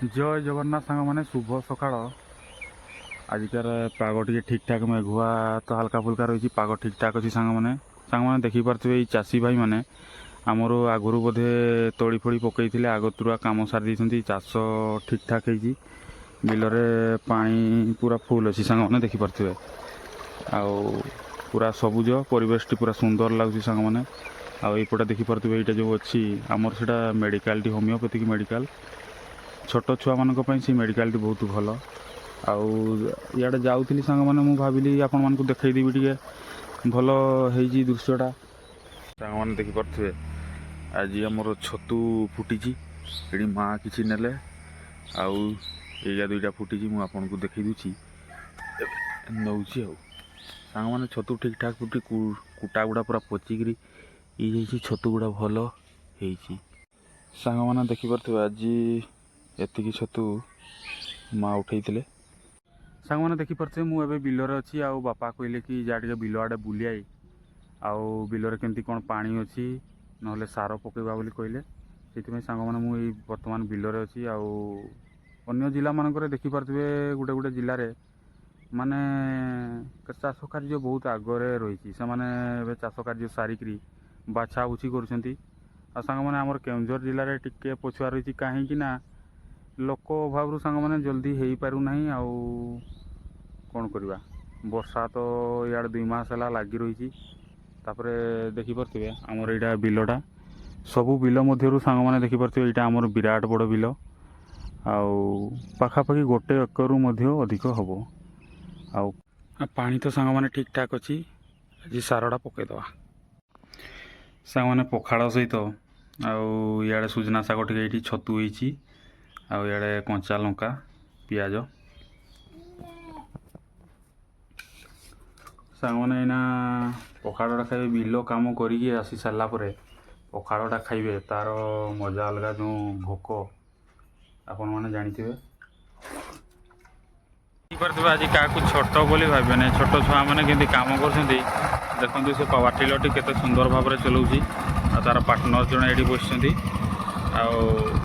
जय जगन्नाथ सांग मैंने शुभ सकाळ। आजिकार पाग टे ठीक ठाक मेघुआ तो हल्का फुल्का रही पाग ठीक ठाक अच्छी सांग मैंने देखिपे ये चाषी भाई मैंने आमर आगुरी बोधे तली फड़ी पकई आगतुआ कम सारी देती चाष ठीक ठाक हो बिलरे पानी पूरा फुल अच्छी सांग मैंने देखिपे आउ पूरा सबुज परिवेश टी पूरा सुंदर लगुच सांग मैंने आईपटे देखिपे ये जो अच्छी आमर से मेडिकल टी होमियोपैथिक मेडिकल छोट छुआ मान से मेडिकल टी बहुत भल आड़े जाऊली सांग मैंने मुझे भाविली आपण मान देखईदेवी टे भल हो दृश्यटा सांग मैंने देखिपे आज आमर छतु फुटी ये माँ किसी ने दुईटा फुटी मुझे देखई दूची नौ सांग मैंने छतु ठीक ठाक फुटी कुटा गुड़ा पूरा पचिकी ये छतु गुड़ा भल हो सांग मैंने देखिपे आज एतिकी छतु माँ उठे सांग मैंने देखिपे मुझे बिलरे अच्छी आउ बापा कहले कि जा टे बिल आड़े बुली आई आउ बिलरे केमती कौन पानी अच्छी ना सार पकेबा बोली कहले से सांग मैंने मुझे बर्तमान बिलरे अच्छी आउ अन्य जिला मानक देखिपे गोटे गोटे जिले में माने चाष कार्य बहुत आगरे रही से माने चाष कार्य सारिकी बाछा बुछी कर सांग मैंने आमर केउंझर जिले में टिके पछुआ रही कहीं लोक अभाव सांग मैंने जल्दी हो पारना आउ कौन करवा वर्षा तो इे 2 मास है लगी रही देखिपे आमर यहाँ बिलटा सबू बिल मध्य सांग मैंने देखिपे यहाँ आमर विराट बड़ बिल आउ पाखापाखि 1 एकरू अधिक हम आउ पानी तो सांग मैंने ठीक ठाक अच्छी आज सारटा पकईदवा सांग मैंने पखाड़ सहित आड़े सुजना शाग टे छतु होती आड़े कंचा लंका पियाज सांग मैंने यहाँ पखाड़ा खाइबे बिल कम करके आसी सारापर पखाड़ा खाइबे तार मजा अलग जो भोक आपण मैंने जानते आज क्या छोट बोली भावे ना छोट छुआ मैंने केमती कम कर देखते से पावर टिलर केते सुंदर भाव में चलाऊँगी तार पार्टनर जड़े ये बस